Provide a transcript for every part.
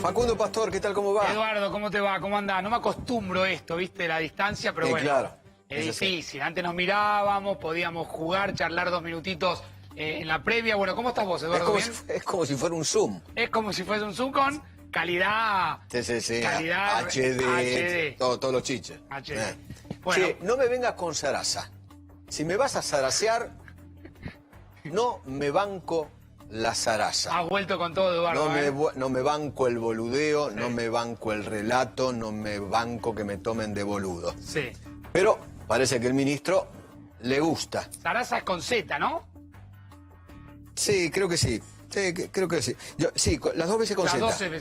Facundo Pastor, ¿qué tal? ¿Cómo va? Eduardo, ¿cómo te va? ¿Cómo andás? No me acostumbro a esto, ¿viste? La distancia, pero bueno. Claro. Es difícil. Antes nos mirábamos, podíamos jugar, charlar 2 minutitos en la previa. Bueno, ¿cómo estás vos, Eduardo? Es como si fuera un Zoom. Es como si fuese un Zoom con calidad... Sí. Calidad... HD. Todos los chiches. HD. Bueno. Che, no me vengas con zaraza. Si me vas a zarasear, no me banco la zaraza. Has vuelto con todo, Eduardo. No me banco el boludeo, no me banco el relato, no me banco que me tomen de boludo. Sí. Pero parece que el ministro le gusta. Zaraza es con Z, ¿no? Sí, creo que sí. Sí, creo que sí. Sí, las dos veces con Z.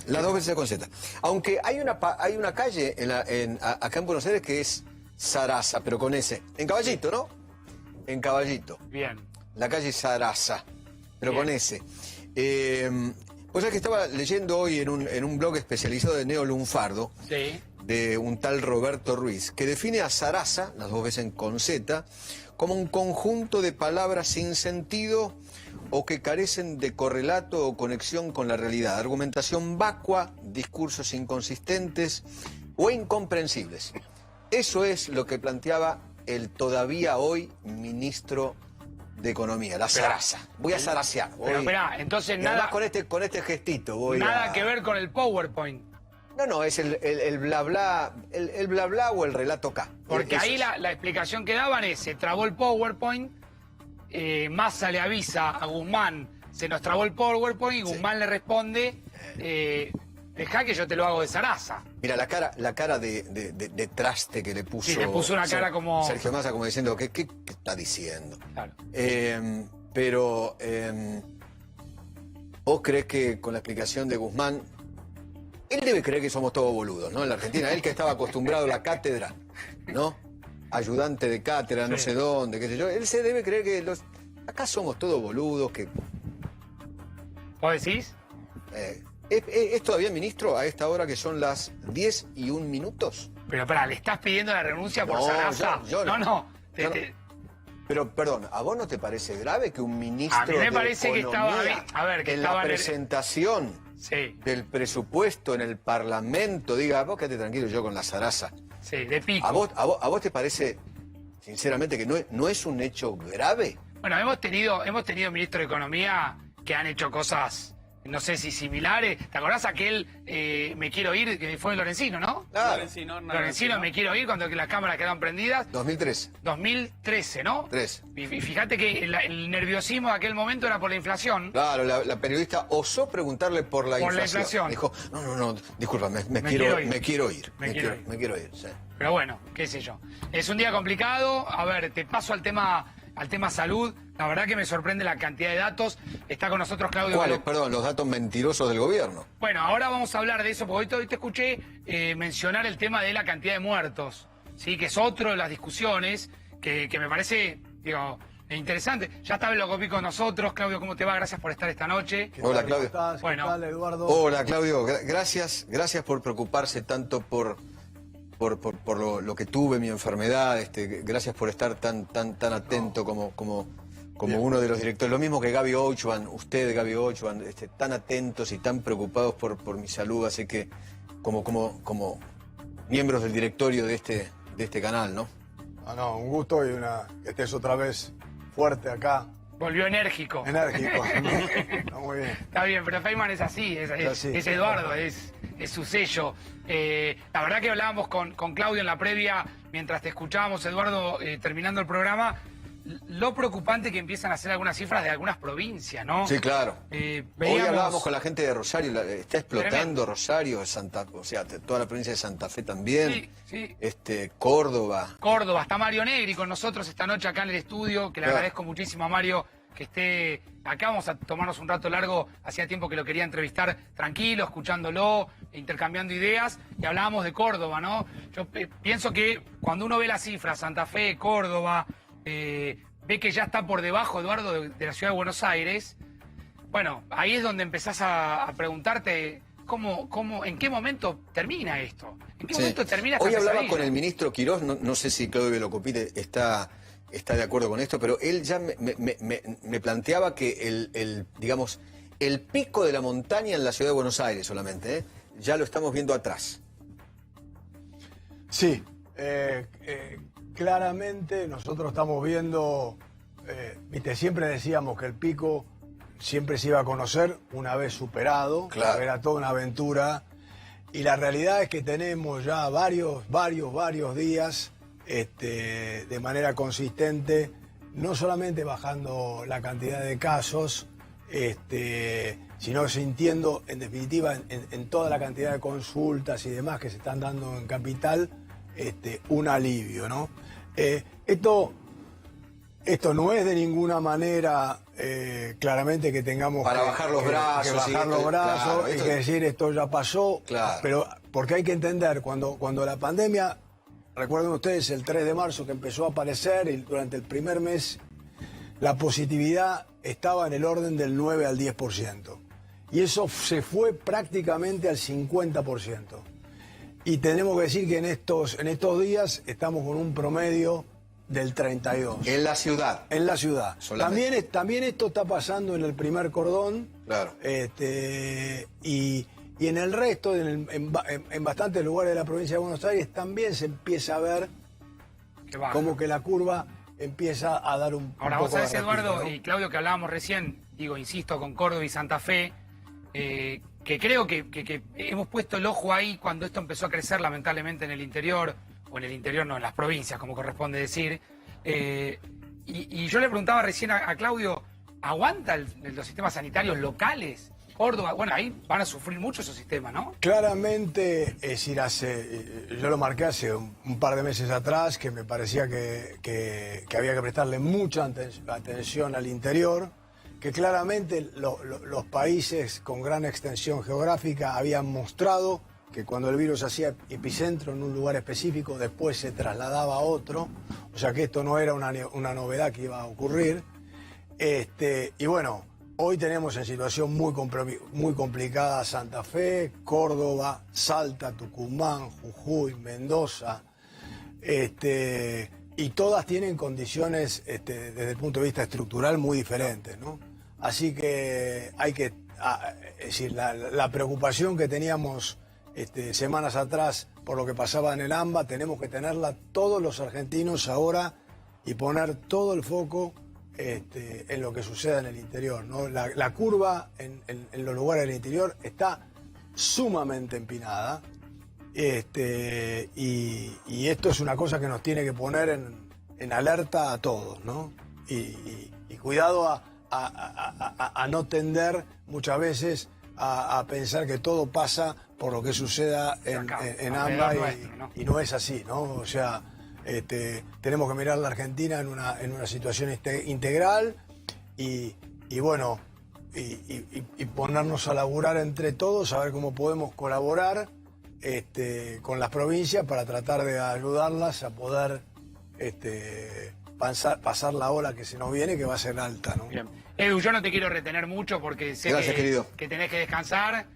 Las dos veces con Z. Aunque hay una calle acá en Buenos Aires que es Zaraza, pero con S. En Caballito, ¿no? En Caballito. Bien. La calle Zaraza, pero Bien. con S. Pues es que estaba leyendo hoy en un blog especializado de neolunfardo, Sí. de un tal Roberto Ruiz, que define a zaraza, las dos veces con Z, como un conjunto de palabras sin sentido o que carecen de correlato o conexión con la realidad, argumentación vacua, discursos inconsistentes o incomprensibles. Eso es lo que planteaba el todavía hoy ministro de Economía, la zaraza. Voy a zarasear. Pero esperá, entonces nada... Con este gestito voy Nada que ver con el PowerPoint. No, es el bla bla, el bla bla o el relato K. Porque Eso ahí es. la explicación que daban es, se trabó el PowerPoint, Massa le avisa a Guzmán, se nos trabó el PowerPoint, y Guzmán le responde, dejá que yo te lo hago de zaraza. Mira, la cara de traste que le puso... Sí, le puso una cara como... Sergio Massa como diciendo, ¿qué está diciendo? Claro. Pero, ¿vos crees que con la explicación de Guzmán... Él debe creer que somos todos boludos, ¿no? En la Argentina, él que estaba acostumbrado a la cátedra, ¿no? Ayudante de cátedra, no sé dónde, qué sé yo. Él se debe creer que acá somos todos boludos, que... ¿Vos decís? ¿Es todavía ministro a esta hora que son las 10:01? Pero pará, ¿le estás pidiendo la renuncia por No, zaraza? yo no. No. Yo no. Pero, perdón, ¿a vos no te parece grave que un ministro A mí me parece de que Economía, estaba... A ver, que en estaba... la presentación Sí, del presupuesto en el Parlamento diga, vos quédate tranquilo yo con la zaraza? sí, de pico. ¿A vos te parece, sinceramente, que no es un hecho grave? Bueno, hemos tenido ministros de Economía que han hecho cosas, no sé si similares. ¿Te acordás aquel Me quiero ir, que fue Lorenzino, no? Claro. Lorenzino, Me quiero ir, cuando las cámaras quedaron prendidas. 2003. 2013, ¿no? 3. Y fíjate que el nerviosismo de aquel momento era por la inflación. Claro, la periodista osó preguntarle por la Por la inflación. inflación. Dijo, no, disculpa, me quiero quiero ir. Me quiero ir. Sí. Pero bueno, qué sé yo. Es un día complicado. A ver, te paso al tema salud. La verdad que me sorprende la cantidad de datos. Está con nosotros Claudio. ¿Cuáles? Perdón, los datos mentirosos del gobierno. Bueno, ahora vamos a hablar de eso, porque hoy te escuché mencionar el tema de la cantidad de muertos, ¿sí? Que es otro de las discusiones que me parece, digo, interesante. Ya está Velocopí con nosotros. Claudio, ¿cómo te va? Gracias por estar esta noche. Hola, Claudio. ¿Cómo estás? Bueno. ¿Qué tal, Eduardo? Hola, Claudio. Gracias por preocuparse tanto por lo que tuve, mi enfermedad. Gracias por estar tan atento como uno de los directores. Lo mismo que Gaby Ochman, usted, Gaby Ochman, tan atentos y tan preocupados por mi salud. Así que como miembros del directorio de este canal, ¿no? No, un gusto y que estés otra vez fuerte acá. Volvió enérgico. Enérgico. Está muy bien. Está bien, pero Feynman es así, es Eduardo, es su sello. La verdad que hablábamos con Claudio en la previa, mientras te escuchábamos, Eduardo, terminando el programa, lo preocupante que empiezan a hacer algunas cifras de algunas provincias, ¿no? Sí, claro. Hoy hablábamos con la gente de Rosario, está explotando Tremendo. Rosario, o sea, toda la provincia de Santa Fe también. Sí. Córdoba. Córdoba, está Mario Negri con nosotros esta noche acá en el estudio, que le agradezco muchísimo a Mario que esté acá. Vamos a tomarnos un rato largo, hacía tiempo que lo quería entrevistar tranquilo, escuchándolo, intercambiando ideas, y hablábamos de Córdoba, ¿no? Yo pienso que cuando uno ve las cifras, Santa Fe, Córdoba, ve que ya está por debajo, Eduardo, de la ciudad de Buenos Aires. Bueno, ahí es donde empezás a preguntarte ¿en qué momento termina esto? ¿En qué momento termina esta Hoy hablaba pesadilla? con el ministro Quirós, no sé si Claudio Velocopite está de acuerdo con esto, pero él ya me planteaba que digamos, el pico de la montaña en la ciudad de Buenos Aires solamente, ya lo estamos viendo atrás. Sí, claramente nosotros estamos viendo, viste, siempre decíamos que el pico siempre se iba a conocer una vez superado, Claro. era toda una aventura, y la realidad es que tenemos ya varios días de manera consistente, no solamente bajando la cantidad de casos, sino sintiendo, en definitiva, en toda la cantidad de consultas y demás que se están dando en Capital, un alivio, ¿no? Esto no es de ninguna manera claramente que tengamos para bajar los brazos, que bajar los brazos, claro, y esto... que decir esto ya pasó, Claro. pero porque hay que entender, cuando la pandemia, recuerden ustedes el 3 de marzo que empezó a aparecer, y durante el primer mes la positividad estaba en el orden del 9 al 10%. Y eso se fue prácticamente al 50%. Y tenemos que decir que en estos días estamos con un promedio del 32%. En la ciudad. En la ciudad. Solamente. También esto está pasando en el primer cordón. Claro. Y en el resto, en bastantes lugares de la provincia de Buenos Aires, también se empieza a ver como que la curva empieza a dar un Ahora, un vos poco de sabés, respiro, Eduardo ¿no? y Claudio, que hablábamos recién, insisto, con Córdoba y Santa Fe, que creo que hemos puesto el ojo ahí cuando esto empezó a crecer, lamentablemente, en el interior, o en el interior no, en las provincias, como corresponde decir. Y yo le preguntaba recién a Claudio, ¿aguanta los sistemas sanitarios locales? Córdoba, bueno, ahí van a sufrir mucho esos sistemas, ¿no? Claramente, es decir, yo lo marqué hace un par de meses atrás, que me parecía que había que prestarle mucha atención al interior, que claramente los países con gran extensión geográfica habían mostrado que cuando el virus hacía epicentro en un lugar específico, después se trasladaba a otro, o sea que esto no era una novedad que iba a ocurrir. Y bueno, hoy tenemos en situación muy complicada Santa Fe, Córdoba, Salta, Tucumán, Jujuy, Mendoza, y todas tienen condiciones desde el punto de vista estructural muy diferentes, ¿no? Así que hay que, es decir, la preocupación que teníamos semanas atrás por lo que pasaba en el AMBA, tenemos que tenerla todos los argentinos ahora y poner todo el foco en lo que suceda en el interior, ¿no? La curva en los lugares del interior está sumamente empinada, y esto es una cosa que nos tiene que poner en alerta a todos, ¿no? Y cuidado a no tender muchas veces a pensar que todo pasa por lo que suceda en AMBA, y no es así, ¿no? O sea, tenemos que mirar a la Argentina en una situación integral y bueno, y ponernos a laburar entre todos, a ver cómo podemos colaborar con las provincias para tratar de ayudarlas a poder pasar la ola que se nos viene, que va a ser alta, ¿no? Bien. Edu, yo no te quiero retener mucho porque sé Gracias, querido. que tenés que descansar.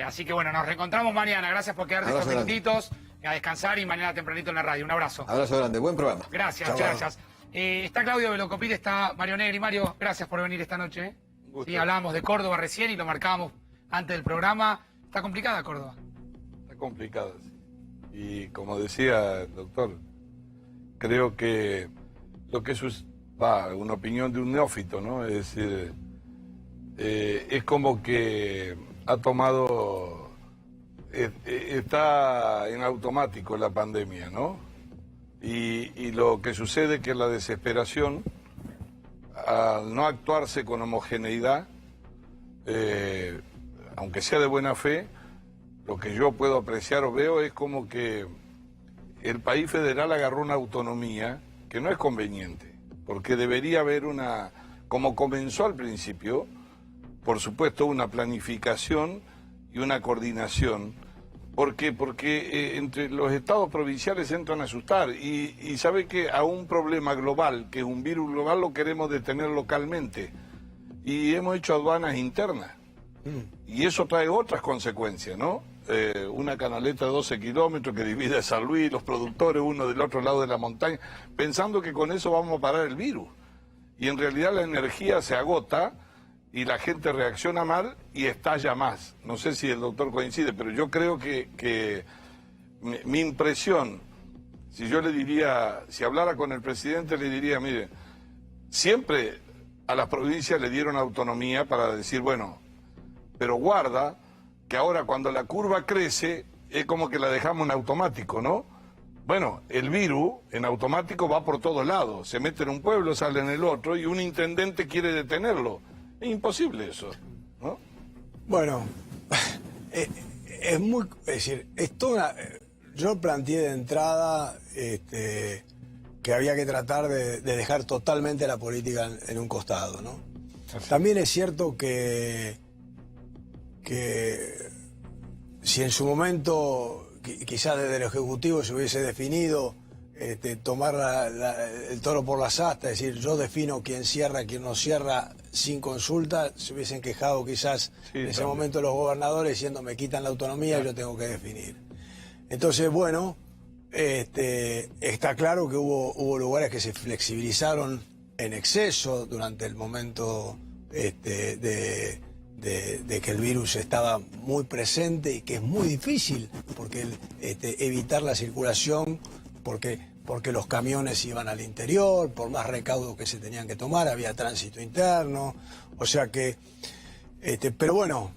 Así que bueno, nos reencontramos mañana. Gracias por quedarte Abrazo estos grande. minutitos a descansar y mañana tempranito en la radio. Un abrazo. Abrazo grande, buen programa. Gracias, Chau, muchas gracias. Está Claudio Velocopir, está Mario Negri. Mario, gracias por venir esta noche. Sí, hablábamos de Córdoba recién y lo marcábamos antes del programa. Está complicada Córdoba. Está complicada, sí. Y como decía el doctor, creo que lo que es una opinión de un neófito, ¿no? Es decir, es como que ha tomado, está en automático la pandemia, ¿no? Y lo que sucede es que la desesperación, al no actuarse con homogeneidad, aunque sea de buena fe, lo que yo puedo apreciar o veo es como que el país federal agarró una autonomía que no es conveniente, porque debería haber como comenzó al principio, por supuesto, una planificación y una coordinación. ¿Por qué? Porque entre los estados provinciales entran a asustar y sabe que a un problema global, que es un virus global, lo queremos detener localmente. Y hemos hecho aduanas internas. Y eso trae otras consecuencias, ¿no? Una canaleta de 12 kilómetros que divide a San Luis, los productores, uno del otro lado de la montaña, pensando que con eso vamos a parar el virus. Y en realidad la energía se agota y la gente reacciona mal y estalla más. No sé si el doctor coincide, pero yo creo que mi impresión, si yo le diría, si hablara con el presidente, le diría, mire, siempre a las provincias le dieron autonomía para decir, bueno, pero guarda que ahora cuando la curva crece es como que la dejamos en automático, ¿no? Bueno, el virus en automático va por todos lados, se mete en un pueblo, sale en el otro y un intendente quiere detenerlo. Es imposible eso, ¿no? Bueno, es decir, yo planteé de entrada que había que tratar de dejar totalmente la política en un costado, ¿no? También es cierto que si en su momento quizás desde el Ejecutivo se hubiese definido tomar el toro por las astas, es decir, yo defino quién cierra, quién no cierra, sin consulta, se hubiesen quejado quizás en ese momento los gobernadores diciendo me quitan la autonomía, yo tengo que definir. Entonces, bueno, está claro que hubo lugares que se flexibilizaron en exceso durante el momento de que el virus estaba muy presente y que es muy difícil porque evitar la circulación porque los camiones iban al interior, por más recaudos que se tenían que tomar, había tránsito interno, o sea que, pero bueno,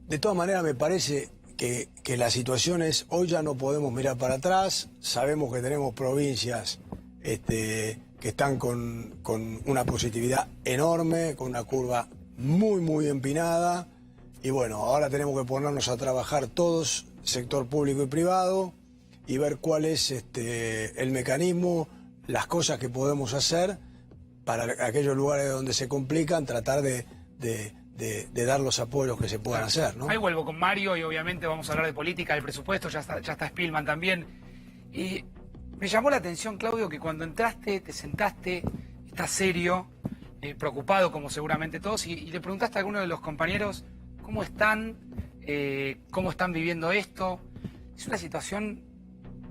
de todas maneras me parece que la situación es, hoy ya no podemos mirar para atrás, sabemos que tenemos provincias que están con una positividad enorme, con una curva muy empinada, y bueno, ahora tenemos que ponernos a trabajar todos, sector público y privado, y ver cuál es el mecanismo, las cosas que podemos hacer para aquellos lugares donde se complican, tratar de dar los apoyos que se puedan hacer, ¿no? Ahí vuelvo con Mario y obviamente vamos a hablar de política, del presupuesto, ya está Spillman también. Y me llamó la atención, Claudio, que cuando entraste, te sentaste, estás serio, preocupado como seguramente todos, y le preguntaste a alguno de los compañeros cómo están viviendo esto. Es una situación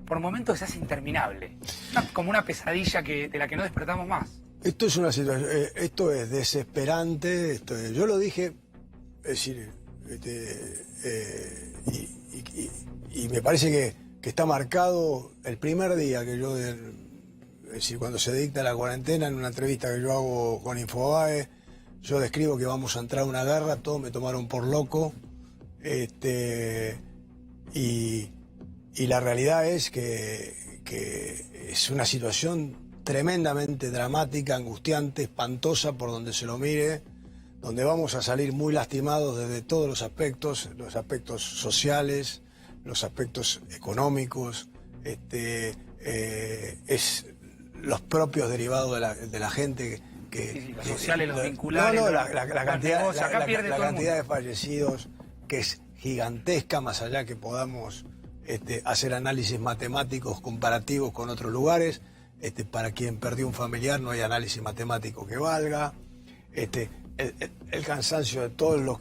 por momentos se hace interminable, como una pesadilla de la que no despertamos más. Esto es una situación, esto es desesperante, yo lo dije, es decir, y me parece que está marcado el primer día que yo, es decir, cuando se dicta la cuarentena, en una entrevista que yo hago con Infobae, yo describo que vamos a entrar a una guerra, todos me tomaron por loco, y la realidad es que es una situación tremendamente dramática, angustiante, espantosa por donde se lo mire, donde vamos a salir muy lastimados desde todos los aspectos sociales, los aspectos económicos, es los propios derivados de la gente los sociales, los vinculares. La cantidad de fallecidos, que es gigantesca, más allá que podamos hacer análisis matemáticos comparativos con otros lugares. Para quien perdió un familiar no hay análisis matemático que valga. El cansancio de todos los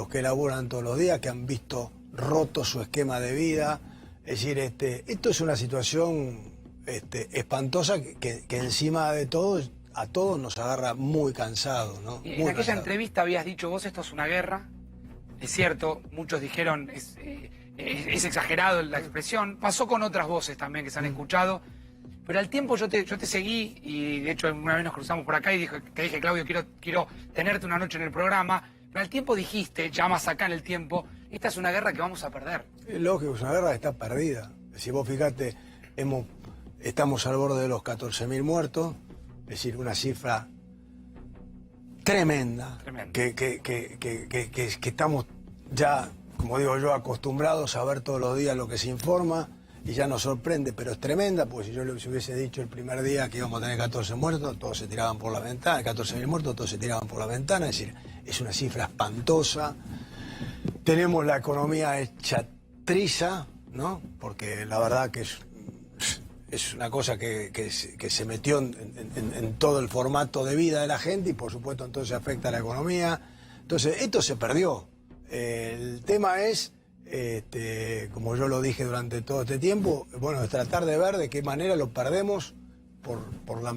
que laburan todos los días, que han visto roto su esquema de vida. Es decir, esto es una situación espantosa que encima de todo a todos nos agarra muy cansados, ¿no? En aquella entrevista habías dicho vos, esto es una guerra. Es cierto, muchos dijeron es exagerado la expresión. Pasó con otras voces también que se han escuchado. Pero al tiempo yo te seguí y de hecho una vez nos cruzamos por acá y te dije, Claudio, quiero tenerte una noche en el programa. Pero al tiempo dijiste, ya más acá en el tiempo, esta es una guerra que vamos a perder. Es lógico, es una guerra que está perdida. Si vos fijate, estamos al borde de los 14.000 muertos, es decir, una cifra tremenda. Que estamos ya, como digo yo, acostumbrados a ver todos los días lo que se informa y ya nos sorprende, pero es tremenda, porque si yo les hubiese dicho el primer día que íbamos a tener 14 muertos, todos se tiraban por la ventana, 14.000 muertos, todos se tiraban por la ventana, es decir, es una cifra espantosa. Tenemos la economía hecha triza, ¿no? Porque la verdad que es una cosa que se metió en todo el formato de vida de la gente y por supuesto entonces afecta a la economía. Entonces esto se perdió. El tema es, como yo lo dije durante todo este tiempo, bueno, es tratar de ver de qué manera lo perdemos por la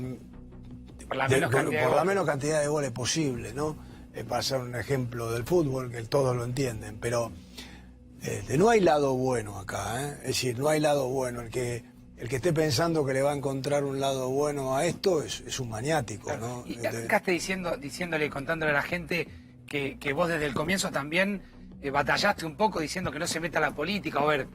menos cantidad de goles posible, ¿no? para hacer un ejemplo del fútbol, que todos lo entienden, pero no hay lado bueno acá, ¿eh? Es decir, no hay lado bueno. El que esté pensando que le va a encontrar un lado bueno a esto es un maniático, ¿no? Y acá esté diciéndole, contándole a la gente que vos desde el comienzo también batallaste un poco diciendo que no se meta la política, a ver,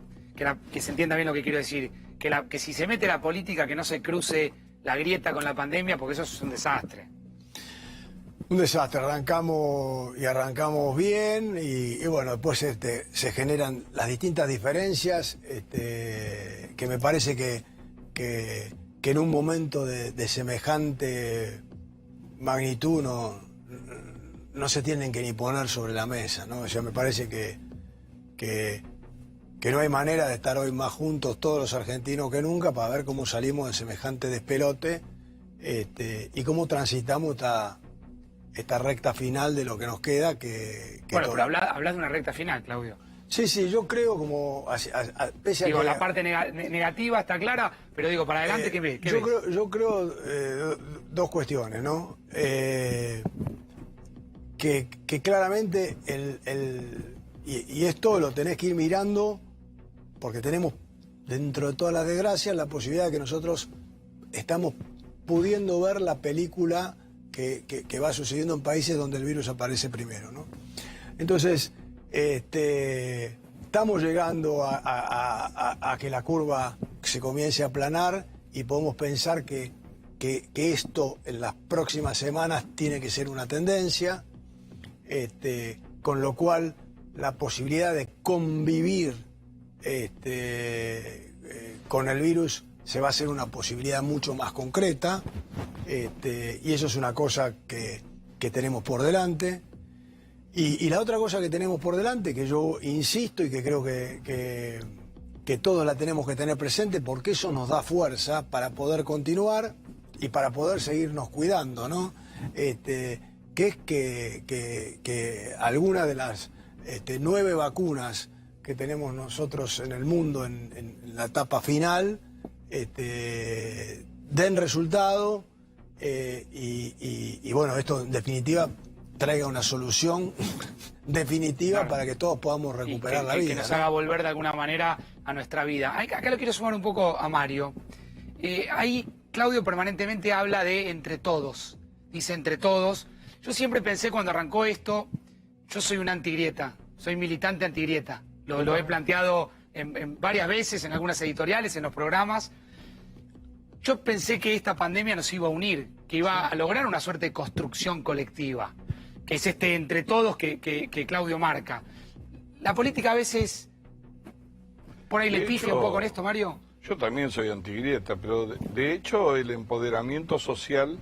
que se entienda bien lo que quiero decir, que si se mete la política, que no se cruce la grieta con la pandemia, porque eso es un desastre. Un desastre, arrancamos bien y bueno, después se generan las distintas diferencias que me parece que en un momento de semejante magnitud no se tienen que ni poner sobre la mesa, ¿no? O sea, me parece que no hay manera de estar hoy más juntos todos los argentinos que nunca para ver cómo salimos de semejante despelote y cómo transitamos esta recta final de lo que nos queda. Bueno, pero hablas de una recta final, Claudio. Sí, yo creo como... pese a digo, que, la parte negativa está clara, pero digo, para adelante, ¿qué ves? Yo creo dos cuestiones, ¿no? Que claramente y esto lo tenés que ir mirando porque tenemos dentro de todas las desgracias la posibilidad de que nosotros estamos pudiendo ver la película que va sucediendo en países donde el virus aparece primero, ¿no? Entonces, estamos llegando a que la curva se comience a aplanar y podemos pensar que esto en las próximas semanas tiene que ser una tendencia, con lo cual la posibilidad de convivir con el virus se va a hacer una posibilidad mucho más concreta, y eso es una cosa que tenemos por delante. Y la otra cosa que tenemos por delante, que yo insisto y que creo que todos la tenemos que tener presente, porque eso nos da fuerza para poder continuar y para poder seguirnos cuidando, ¿no? Que es que alguna de las 9 vacunas que tenemos nosotros en el mundo en la etapa final den resultado y bueno, esto en definitiva traiga una solución definitiva, claro, para que todos podamos recuperar la vida. Que nos haga volver de alguna manera a nuestra vida. Acá lo quiero sumar un poco a Mario. Ahí Claudio permanentemente habla de entre todos, dice entre todos. Yo siempre pensé cuando arrancó esto, yo soy un antigrieta, soy militante antigrieta. Lo he planteado en varias veces, en algunas editoriales, en los programas. Yo pensé que esta pandemia nos iba a unir, que iba a lograr una suerte de construcción colectiva, que es entre todos que Claudio marca. La política a veces, por ahí le pifia un poco con esto, Mario. Yo también soy antigrieta, pero de hecho el empoderamiento social,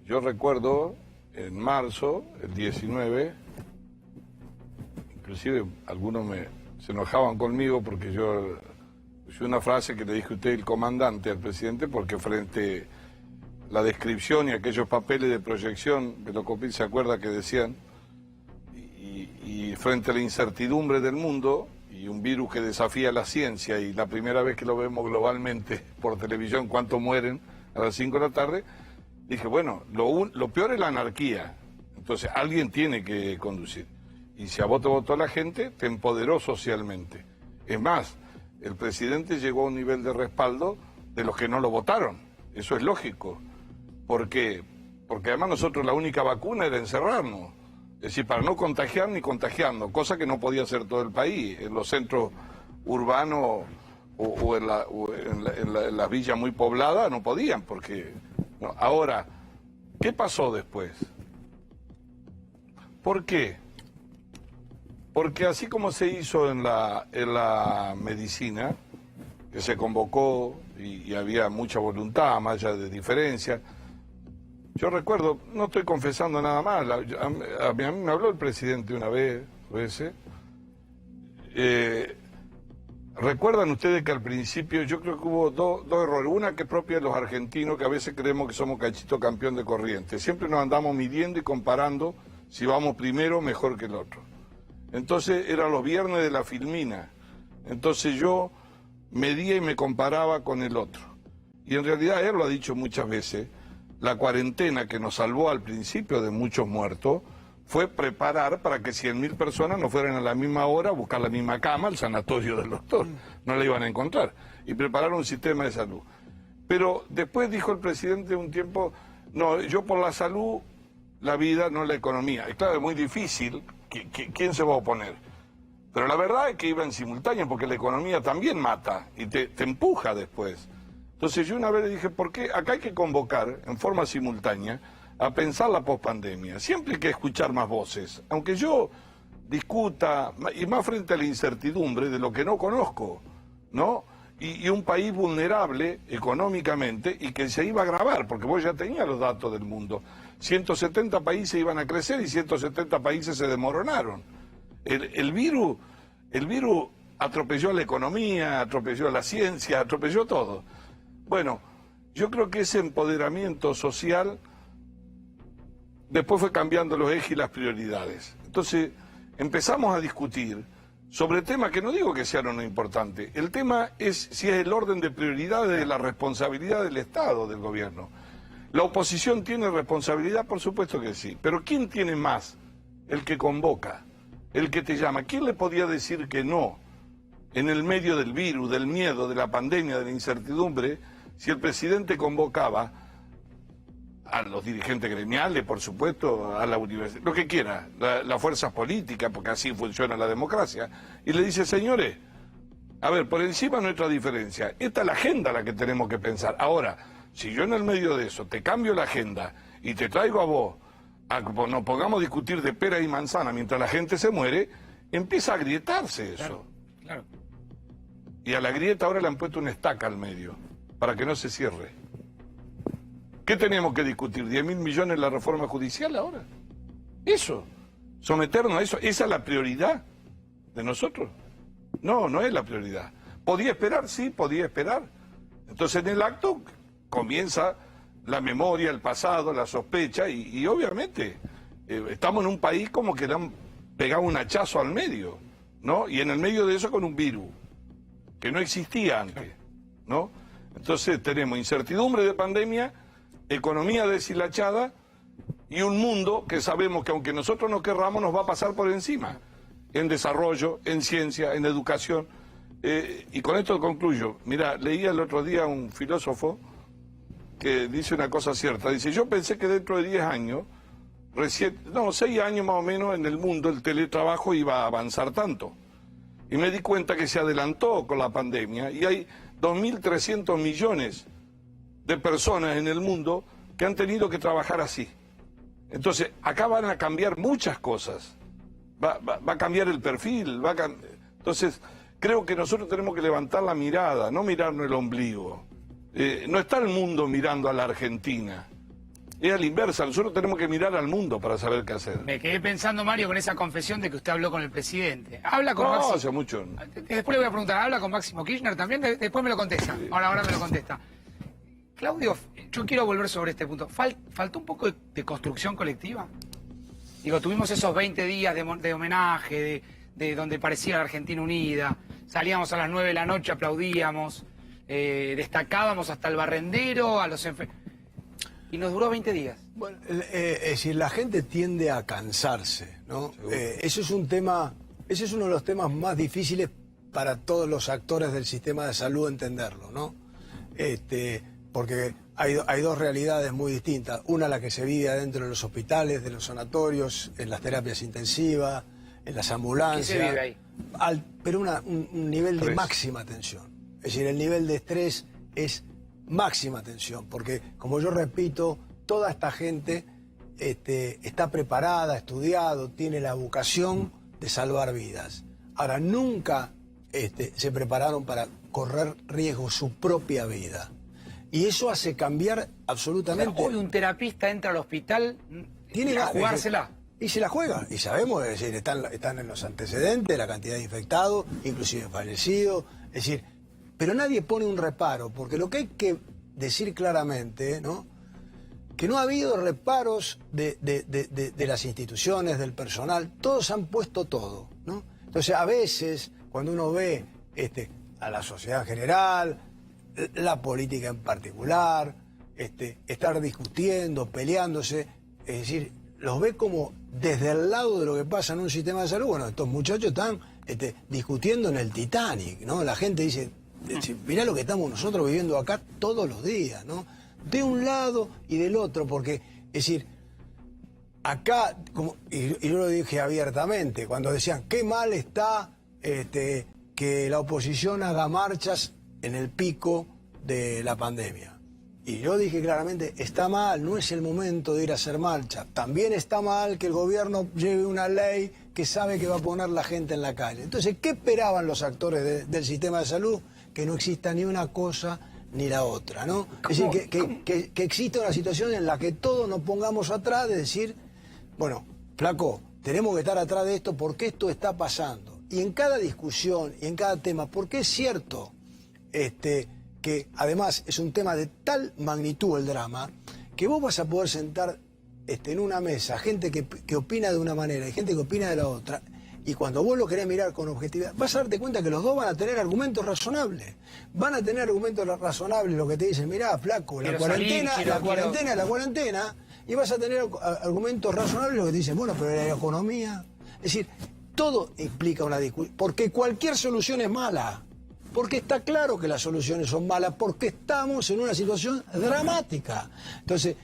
yo recuerdo en marzo, el 19, inclusive algunos se enojaban conmigo porque yo usé una frase que le dije a usted, el comandante, al presidente, porque frente a la descripción y aquellos papeles de proyección, que Copil se acuerda que decían, y frente a la incertidumbre del mundo y un virus que desafía la ciencia, y la primera vez que lo vemos globalmente por televisión, cuántos mueren a las 5 de la tarde, dije, bueno, lo peor es la anarquía, entonces alguien tiene que conducir. Y si a vos te votó la gente, te empoderó socialmente. Es más, el presidente llegó a un nivel de respaldo de los que no lo votaron. Eso es lógico. ¿Por qué? Porque además nosotros la única vacuna era encerrarnos. Es decir, para no contagiar ni contagiando, cosa que no podía hacer todo el país. En los centros urbanos o en las villas muy pobladas no podían, porque... No. Ahora, ¿qué pasó después? ¿Por qué? Porque así como se hizo en la medicina, que se convocó y había mucha voluntad, más allá de diferencias, yo recuerdo, no estoy confesando nada más, a mí me habló el presidente una vez, recuerdan ustedes que al principio yo creo que hubo dos errores, una que es propia de los argentinos, que a veces creemos que somos cachito campeón de corriente, siempre nos andamos midiendo y comparando si vamos primero mejor que el otro. Entonces eran los viernes de la filmina, entonces yo medía y me comparaba con el otro. Y en realidad él lo ha dicho muchas veces, la cuarentena que nos salvó al principio de muchos muertos fue preparar para que 100.000 personas no fueran a la misma hora a buscar la misma cama al sanatorio del doctor. No la iban a encontrar. Y preparar un sistema de salud. Pero después dijo el presidente un tiempo, no, yo por la salud, la vida, no la economía. Y claro, es muy difícil, ¿quién se va a oponer? Pero la verdad es que iba en simultáneo, porque la economía también mata y te empuja después. Entonces yo una vez le dije, ¿por qué? Acá hay que convocar en forma simultánea a pensar la pospandemia. Siempre hay que escuchar más voces, aunque yo discuta, y más frente a la incertidumbre de lo que no conozco, ¿no? Y un país vulnerable económicamente y que se iba a agravar, porque vos ya tenías los datos del mundo. 170 países iban a crecer y 170 países se desmoronaron. El virus atropelló a la economía, atropelló a la ciencia, atropelló todo. Bueno, yo creo que ese empoderamiento social después fue cambiando los ejes y las prioridades. Entonces empezamos a discutir sobre temas que no digo que sean o no importantes. El tema es si es el orden de prioridades de la responsabilidad del Estado, del gobierno. ¿La oposición tiene responsabilidad? Por supuesto que sí. Pero ¿quién tiene más? El que convoca, el que te llama. ¿Quién le podía decir que no en el medio del virus, del miedo, de la pandemia, de la incertidumbre, si el presidente convocaba a los dirigentes gremiales, por supuesto, a la universidad, lo que quiera, las fuerzas políticas, porque así funciona la democracia, y le dice, señores, a ver, por encima de nuestra diferencia, esta es la agenda la que tenemos que pensar. Ahora, si yo en el medio de eso te cambio la agenda y te traigo a vos, nos pongamos a discutir de pera y manzana mientras la gente se muere, empieza a agrietarse eso. Claro, claro. Y a la grieta ahora le han puesto una estaca al medio, para que no se cierre. ¿Qué tenemos que discutir? ¿10.000 millones en la reforma judicial ahora? Eso. Someternos a eso. ¿Esa es la prioridad de nosotros? No, no es la prioridad. ¿Podía esperar? Sí, podía esperar. Entonces en el acto comienza la memoria, el pasado, la sospecha y obviamente estamos en un país como que le han pegado un hachazo al medio, ¿no? Y en el medio de eso con un virus que no existía antes, ¿no? Entonces tenemos incertidumbre de pandemia, economía deshilachada y un mundo que sabemos que aunque nosotros no querramos nos va a pasar por encima, en desarrollo, en ciencia, en educación. Y con esto concluyo. Mira, leía el otro día un filósofo que dice una cosa cierta. Dice, yo pensé que dentro de 10 años, 6 años más o menos en el mundo el teletrabajo iba a avanzar tanto. Y me di cuenta que se adelantó con la pandemia y hay 2.300 millones de personas en el mundo que han tenido que trabajar así. Entonces, acá van a cambiar muchas cosas. Va a cambiar el perfil, Entonces, creo que nosotros tenemos que levantar la mirada, no mirarnos el ombligo. No está el mundo mirando a la Argentina. Es a la inversa, nosotros tenemos que mirar al mundo para saber qué hacer. Me quedé pensando, Mario, con esa confesión de que usted habló con el presidente. Habla con No, Máximo. hace mucho. Después le voy a preguntar, ¿habla con Máximo Kirchner también? Después me lo contesta. Ahora me lo contesta. Claudio, yo quiero volver sobre este punto. ¿Faltó un poco de construcción colectiva? Digo, tuvimos esos 20 días de homenaje, de donde parecía la Argentina unida. Salíamos a las 9 de la noche, aplaudíamos, destacábamos hasta el barrendero, a los y nos duró 20 días. Bueno, es decir, la gente tiende a cansarse, ¿no? Eso es un tema, ese es uno de los temas más difíciles para todos los actores del sistema de salud entenderlo, ¿no? Porque hay dos realidades muy distintas. Una, la que se vive adentro de los hospitales, de los sanatorios, en las terapias intensivas, en las ambulancias. ¿Qué se vive ahí? Pero un nivel de máxima tensión. Es decir, el nivel de estrés es máxima tensión, porque, como yo repito, toda esta gente está preparada, estudiado, tiene la vocación de salvar vidas. Ahora, nunca se prepararon para correr riesgo su propia vida. Y eso hace cambiar absolutamente. O sea, hoy un terapista entra al hospital tiene a jugársela. Y se la juega. Y sabemos, es decir, están en los antecedentes, la cantidad de infectados, inclusive fallecidos. Es decir, pero nadie pone un reparo, porque lo que hay que decir claramente, ¿no? Que no ha habido reparos de las instituciones, del personal, todos han puesto todo, ¿no? Entonces, a veces, cuando uno ve a la sociedad en general, la política en particular, estar discutiendo, peleándose, es decir, los ve como desde el lado de lo que pasa en un sistema de salud. Bueno, estos muchachos están discutiendo en el Titanic, ¿no? La gente dice, mirá lo que estamos nosotros viviendo acá todos los días, ¿no? De un lado y del otro, porque, es decir, acá, y yo lo dije abiertamente, cuando decían, qué mal está que la oposición haga marchas en el pico de la pandemia. Y yo dije claramente, está mal, no es el momento de ir a hacer marcha. También está mal que el gobierno lleve una ley que sabe que va a poner la gente en la calle. Entonces, ¿qué esperaban los actores del sistema de salud? Que no exista ni una cosa ni la otra, ¿no? Es decir, que exista una situación en la que todos nos pongamos atrás de decir, bueno, flaco, tenemos que estar atrás de esto porque esto está pasando. Y en cada discusión y en cada tema, porque es cierto que además es un tema de tal magnitud el drama, que vos vas a poder sentar en una mesa gente que opina de una manera y gente que opina de la otra, y cuando vos lo querés mirar con objetividad, vas a darte cuenta que los dos van a tener argumentos razonables. Van a tener argumentos razonables lo que te dicen, mirá, flaco, la cuarentena, y vas a tener argumentos razonables lo que te dicen, bueno, pero la economía. Es decir, todo implica una discusión, porque cualquier solución es mala. Porque está claro que las soluciones son malas, porque estamos en una situación dramática. Entonces,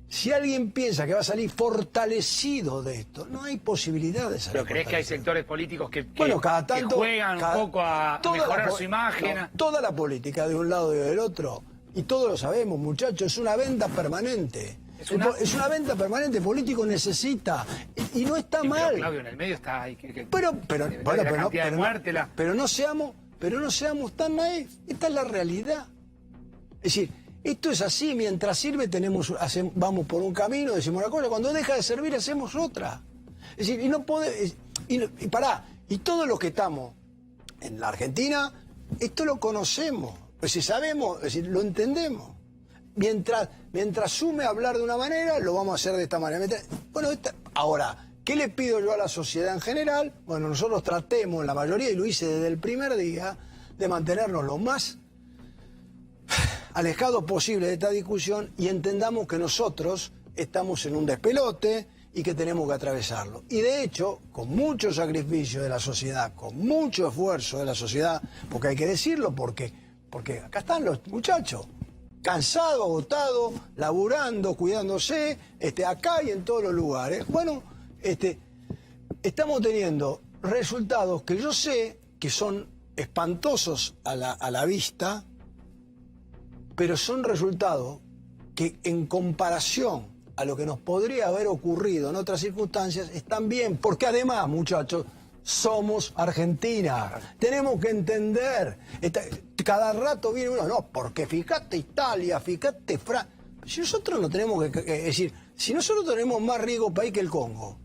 si alguien piensa que va a salir fortalecido de esto, no hay posibilidad de salir. ¿Pero crees que hay sectores políticos que cada tanto, juegan un poco a mejorar su imagen? No, toda la política de un lado y del otro, y todos lo sabemos, muchachos, es una venta permanente. Es una venta permanente, político necesita, y no está mal. Pero, Claudio, en el medio está ahí. Pero no seamos tan naif. Esta es la realidad. Es decir, esto es así, mientras sirve vamos por un camino, decimos una cosa, cuando deja de servir hacemos otra. Es decir, y no podemos, y todos los que estamos en la Argentina, esto lo conocemos, es decir, sabemos, es decir, lo entendemos. Mientras sume hablar de una manera, lo vamos a hacer de esta manera. Ahora, ¿qué le pido yo a la sociedad en general? Bueno, nosotros tratemos, la mayoría, y lo hice desde el primer día, de mantenernos lo más alejados posible de esta discusión y entendamos que nosotros estamos en un despelote y que tenemos que atravesarlo. Y de hecho, con mucho sacrificio de la sociedad, con mucho esfuerzo de la sociedad, porque hay que decirlo, porque acá están los muchachos, cansados, agotados, laburando, cuidándose, acá y en todos los lugares. Bueno, estamos teniendo resultados que yo sé que son espantosos a la vista, pero son resultados que en comparación a lo que nos podría haber ocurrido en otras circunstancias están bien, porque además, muchachos, somos Argentina. Tenemos que entender. Cada rato viene uno, no, porque fíjate Italia, fíjate Francia. Si nosotros no tenemos que decir, si nosotros tenemos más riesgo país que el Congo,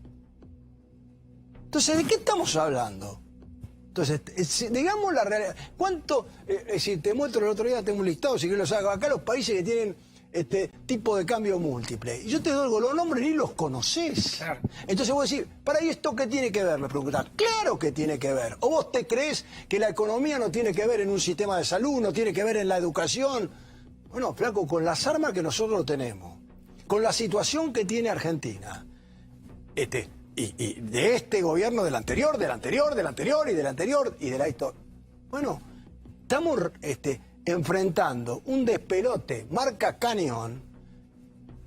entonces, ¿de qué estamos hablando? Entonces, digamos la realidad. ¿Cuánto? Es decir, te muestro el otro día, tengo un listado, si que los hago. Acá los países que tienen tipo de cambio múltiple. Y yo te doy los nombres ni los conocés. Claro. Entonces vos decís, ¿para ahí esto qué tiene que ver? Me preguntás. Claro que tiene que ver. ¿O vos te crees que la economía no tiene que ver en un sistema de salud, no tiene que ver en la educación? Bueno, flaco, con las armas que nosotros tenemos, con la situación que tiene Argentina, y de este gobierno, del anterior, y del anterior, y de la historia. Bueno, estamos enfrentando un despelote marca cañón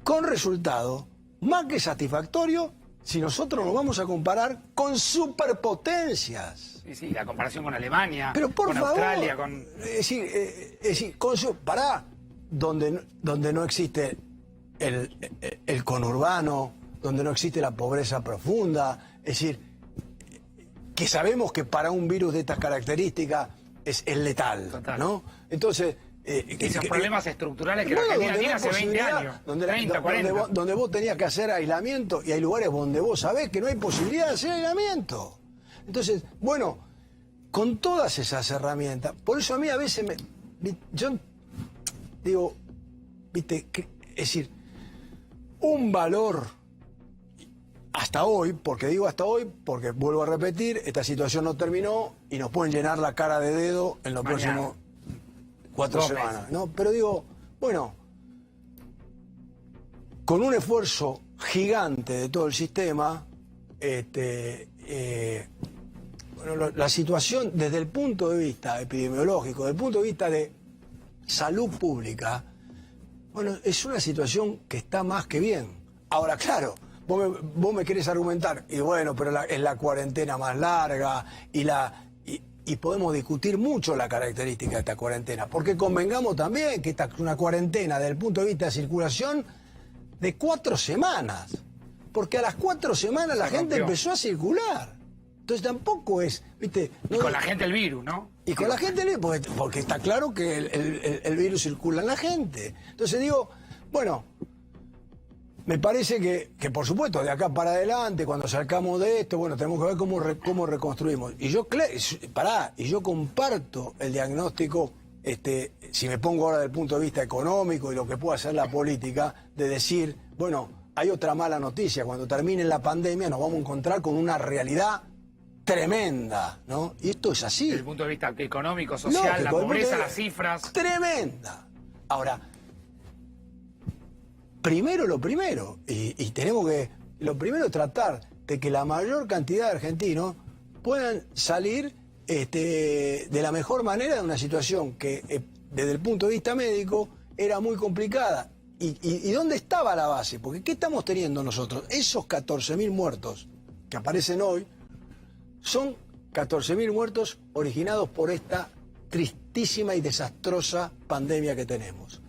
con resultado más que satisfactorio si nosotros nos vamos a comparar con superpotencias. Sí, la comparación con Alemania, pero por con favor, Australia, con... Es decir, donde no existe el conurbano, donde no existe la pobreza profunda, es decir, que sabemos que para un virus de estas características es letal. Total. ¿No? Entonces... esos problemas estructurales que la Argentina tiene hace 20 años, 30, 40. Donde vos tenías que hacer aislamiento, y hay lugares donde vos sabés que no hay posibilidad de hacer aislamiento. Entonces, bueno, con todas esas herramientas, por eso a mí a veces yo digo, viste, es decir, un valor hasta hoy, porque digo hasta hoy, porque vuelvo a repetir, esta situación no terminó y nos pueden llenar la cara de dedo en los próximos 4 semanas, ¿no? Pero digo, bueno, con un esfuerzo gigante de todo el sistema, bueno, la situación desde el punto de vista epidemiológico, desde el punto de vista de salud pública, bueno, es una situación que está más que bien. Ahora, claro, vos me querés argumentar, y bueno, pero es la cuarentena más larga, y podemos discutir mucho la característica de esta cuarentena, porque convengamos también que esta es una cuarentena desde el punto de vista de circulación de 4 semanas, porque a las 4 semanas la gente empezó a circular. Entonces tampoco es, ¿viste? Y con la gente el virus, ¿no? Y con la gente el virus, porque está claro que el virus circula en la gente. Entonces digo, bueno, me parece que por supuesto, de acá para adelante, cuando salgamos de esto, bueno, tenemos que ver cómo reconstruimos. Y yo, yo comparto el diagnóstico, si me pongo ahora del punto de vista económico y lo que puede hacer la política, de decir, bueno, hay otra mala noticia, cuando termine la pandemia nos vamos a encontrar con una realidad tremenda, ¿no? Y esto es así. Desde el punto de vista económico, social, la pobreza, las cifras. Tremenda. Ahora, primero lo primero, y tenemos que, lo primero tratar de que la mayor cantidad de argentinos puedan salir de la mejor manera de una situación que desde el punto de vista médico era muy complicada. ¿Y dónde estaba la base? Porque ¿qué estamos teniendo nosotros? Esos 14.000 muertos que aparecen hoy son 14.000 muertos originados por esta tristísima y desastrosa pandemia que tenemos.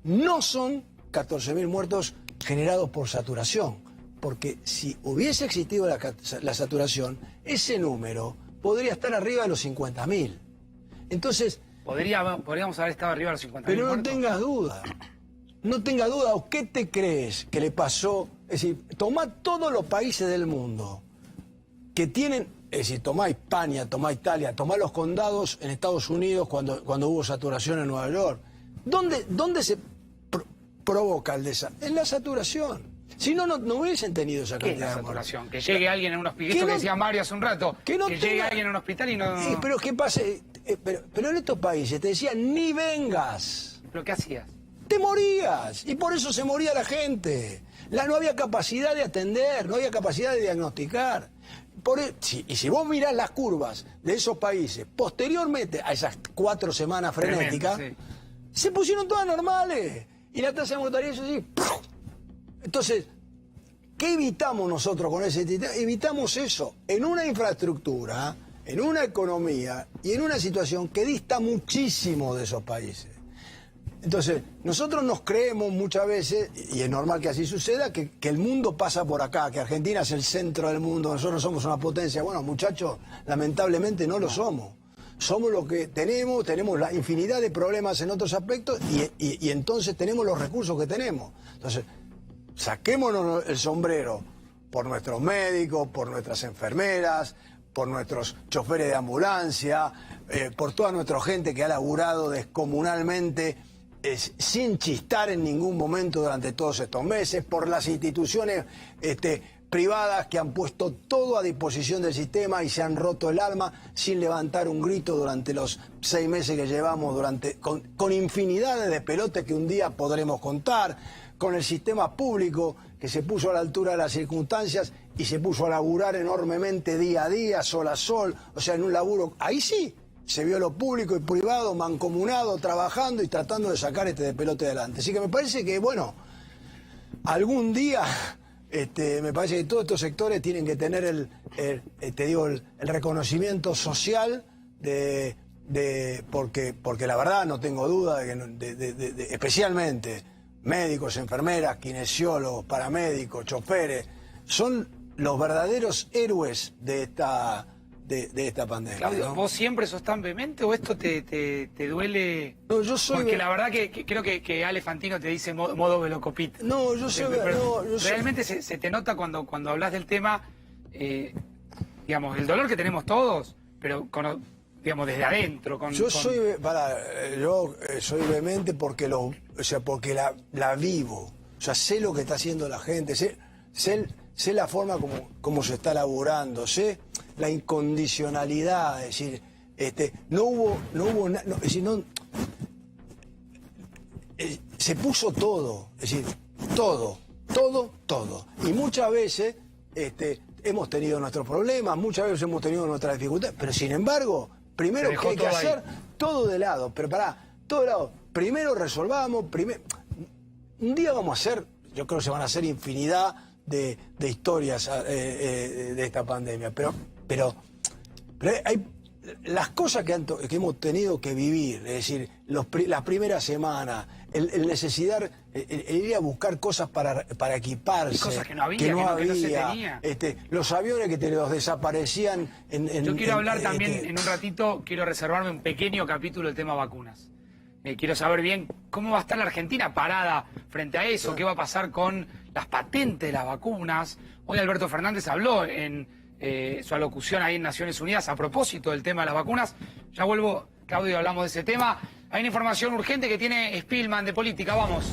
No son 14.000 muertos generados por saturación, porque si hubiese existido la saturación, ese número podría estar arriba de los 50.000. Entonces... Podríamos haber estado arriba de los 50.000 Pero muertos. No tengas duda, ¿o qué te crees que le pasó? Es decir, tomá todos los países del mundo que tienen, es decir, tomá España, tomá Italia, tomá los condados en Estados Unidos cuando hubo saturación en Nueva York. ¿Dónde se provoca el desastre? En la saturación. Si no, no hubiesen tenido esa cantidad de saturación. Que llegue alguien en un hospital, esto que decía Mario hace un rato, que llegue alguien en un hospital y no... Sí, pero ¿qué pasa? Pero en estos países te decían, ni vengas. ¿Pero qué hacías? Te morías, y por eso se moría la gente. No había capacidad de atender, no había capacidad de diagnosticar. Y si vos mirás las curvas de esos países, posteriormente a esas 4 semanas frenéticas, se pusieron todas normales. Y la tasa de mortalidad es así. Entonces, ¿qué evitamos nosotros con ese sistema? Evitamos eso en una infraestructura, en una economía y en una situación que dista muchísimo de esos países. Entonces, nosotros nos creemos muchas veces, y es normal que así suceda, que el mundo pasa por acá, que Argentina es el centro del mundo, nosotros somos una potencia. Bueno, muchachos, lamentablemente no lo somos. Somos lo que tenemos la infinidad de problemas en otros aspectos y entonces tenemos los recursos que tenemos. Entonces, saquémonos el sombrero por nuestros médicos, por nuestras enfermeras, por nuestros choferes de ambulancia, por toda nuestra gente que ha laburado descomunalmente, sin chistar en ningún momento durante todos estos meses, por las instituciones privadas que han puesto todo a disposición del sistema y se han roto el alma sin levantar un grito durante los 6 meses que llevamos, con infinidad de despelotes que un día podremos contar, con el sistema público que se puso a la altura de las circunstancias y se puso a laburar enormemente día a día, sol a sol, o sea, en un laburo, ahí sí, se vio lo público y privado mancomunado, trabajando y tratando de sacar este despelote adelante. Así que me parece que, bueno, algún día, me parece que todos estos sectores tienen que tener el reconocimiento social porque la verdad no tengo duda de que especialmente médicos, enfermeras, kinesiólogos, paramédicos, choferes, son los verdaderos héroes de esta pandemia. Claudio, ¿no? ¿Vos siempre sos tan vehemente o esto te duele? No, yo soy... Porque la verdad que creo que Ale Fantino te dice modo velocopita. No, yo soy... Realmente se te nota cuando hablas del tema, digamos, el dolor que tenemos todos, pero digamos, desde adentro. Yo soy vehemente porque porque la vivo. O sea, sé lo que está haciendo la gente, sé la forma como se está laburando, sé la incondicionalidad, es decir, se puso todo, es decir, todo, todo. Y muchas veces hemos tenido nuestros problemas, muchas veces hemos tenido nuestras dificultades, pero sin embargo, primero que hay que hacer todo de lado, pero todo de lado. Primero resolvamos, un día vamos a hacer, yo creo que se van a hacer infinidad de historias de esta pandemia, pero hay las cosas que hemos tenido que vivir, es decir, las primeras semanas, el necesitar, el ir a buscar cosas para equiparse, cosas que no había, que no se tenía. Los aviones que te los desaparecían Yo quiero hablar también, en un ratito, quiero reservarme un pequeño capítulo del tema vacunas. Quiero saber bien cómo va a estar la Argentina parada frente a eso, qué va a pasar con las patentes de las vacunas. Hoy Alberto Fernández habló en su alocución ahí en Naciones Unidas a propósito del tema de las vacunas. Ya vuelvo, Claudio, hablamos de ese tema. Hay una información urgente que tiene Spillman de política, vamos.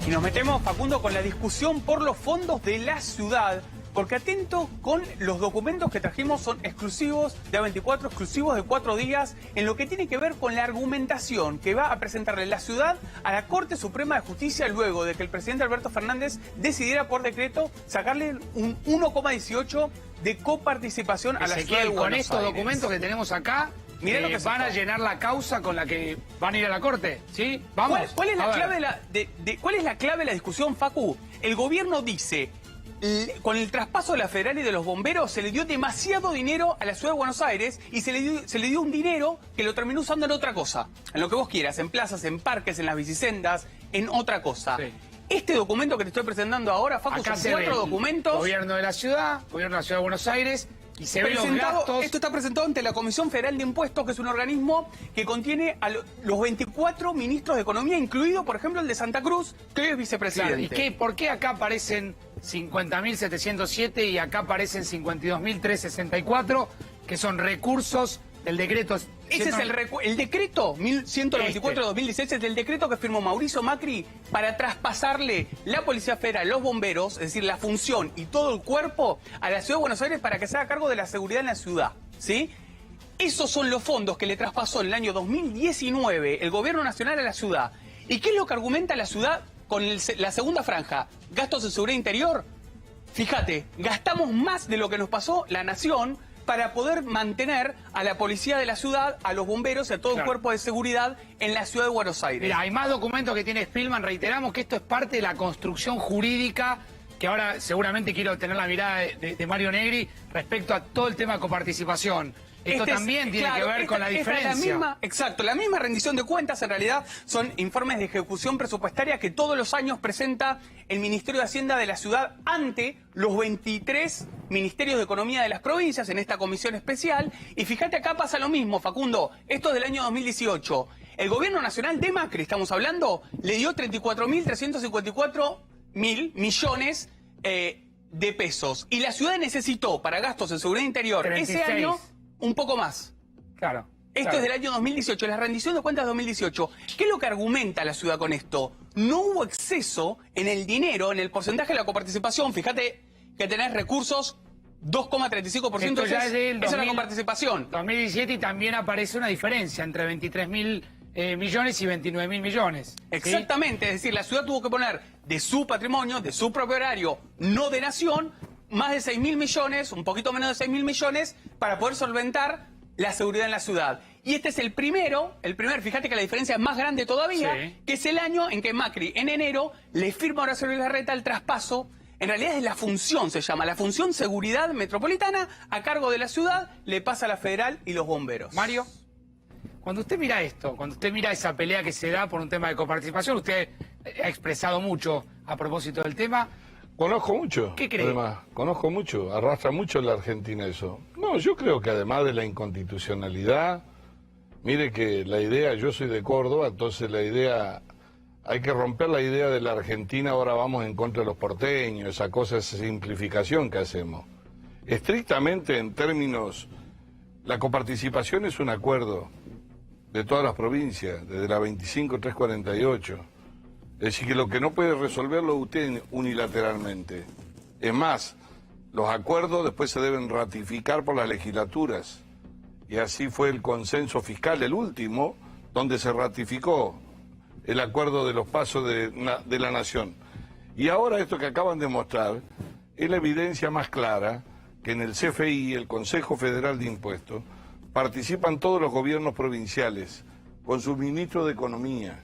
Y nos metemos, Facundo, con la discusión por los fondos de la ciudad. Porque atento con los documentos que trajimos, son exclusivos de A24, exclusivos de 4 días, en lo que tiene que ver con la argumentación que va a presentarle la ciudad a la Corte Suprema de Justicia luego de que el presidente Alberto Fernández decidiera por decreto sacarle un 1,18 de coparticipación a la ciudad de Buenos con estos Aires. Documentos que tenemos acá, Mirá lo que van a llenar la causa con la que van a ir a la Corte, ¿sí? Vamos. ¿Cuál es la clave ¿cuál es la clave de la discusión, Facu? El gobierno dice: con el traspaso de la federal y de los bomberos se le dio demasiado dinero a la ciudad de Buenos Aires y se le dio un dinero que lo terminó usando en otra cosa, en lo que vos quieras, en plazas, en parques, en las bicisendas, en otra cosa. Sí. Este documento que te estoy presentando ahora, Facu, son 4 documentos. Gobierno de la ciudad de Buenos Aires. Y se ven los gastos. Esto está presentado ante la Comisión Federal de Impuestos, que es un organismo que contiene a los 24 ministros de Economía, incluido, por ejemplo, el de Santa Cruz, que hoy es vicepresidente. Claro, ¿y por qué acá aparecen 50.707 y acá aparecen 52.364, que son recursos del decreto? Ese es el decreto 1194 de 2016, es el decreto que firmó Mauricio Macri para traspasarle la Policía Federal, los bomberos, es decir, la función y todo el cuerpo a la Ciudad de Buenos Aires para que se haga cargo de la seguridad en la ciudad, ¿sí? Esos son los fondos que le traspasó en el año 2019 el Gobierno Nacional a la ciudad. ¿Y qué es lo que argumenta la ciudad con la segunda franja? ¿Gastos de seguridad interior? Fíjate, gastamos más de lo que nos pasó la Nación para poder mantener a la policía de la ciudad, a los bomberos y a todo el cuerpo de seguridad en la ciudad de Buenos Aires. Mira, hay más documentos que tiene Spillman. Reiteramos que esto es parte de la construcción jurídica, que ahora seguramente quiero tener la mirada de Mario Negri respecto a todo el tema de coparticipación. Esto también tiene que ver con la diferencia. Exacto, la misma rendición de cuentas en realidad son informes de ejecución presupuestaria que todos los años presenta el Ministerio de Hacienda de la ciudad ante los 23 ministerios de economía de las provincias en esta comisión especial. Y fíjate, acá pasa lo mismo, Facundo. Esto es del año 2018. El gobierno nacional de Macri, estamos hablando, le dio 34.354 millones de pesos. Y la ciudad necesitó para gastos en seguridad interior 36. Ese año un poco más. Claro. Esto es del año 2018, la rendición de cuentas de 2018. ¿Qué es lo que argumenta la ciudad con esto? No hubo exceso en el dinero, en el porcentaje de la coparticipación. Fíjate que tenés recursos 2,35%. Esa es la coparticipación. 2017 y también aparece una diferencia entre 23.000 millones y 29.000 millones. Exactamente, ¿sí? Es decir, la ciudad tuvo que poner de su patrimonio, de su propio erario, no de nación, más de 6.000 millones, un poquito menos de 6.000 millones, para poder solventar la seguridad en la ciudad. Y este es el primero, fíjate que la diferencia es más grande todavía, que es el año en que Macri, en enero, le firma a Horacio Larreta el traspaso. En realidad es la función, se llama, la función seguridad metropolitana, a cargo de la ciudad, le pasa a la federal y los bomberos. Mario, cuando usted mira esto, cuando usted mira esa pelea que se da por un tema de coparticipación, usted ha expresado mucho a propósito del tema. Conozco mucho. ¿Qué cree? Además, conozco mucho, arrastra mucho en la Argentina eso. No, yo creo que además de la inconstitucionalidad, mire que la idea, yo soy de Córdoba, entonces la idea, hay que romper la idea de la Argentina, ahora vamos en contra de los porteños, esa cosa, esa simplificación que hacemos. Estrictamente en términos, la coparticipación es un acuerdo de todas las provincias, desde la 25.348. Es decir, que lo que no puede resolverlo usted unilateralmente. Es más, los acuerdos después se deben ratificar por las legislaturas. Y así fue el consenso fiscal, el último, donde se ratificó el acuerdo de los pasos de la nación. Y ahora esto que acaban de mostrar es la evidencia más clara que en el CFI, el Consejo Federal de Impuestos, participan todos los gobiernos provinciales con su ministro de Economía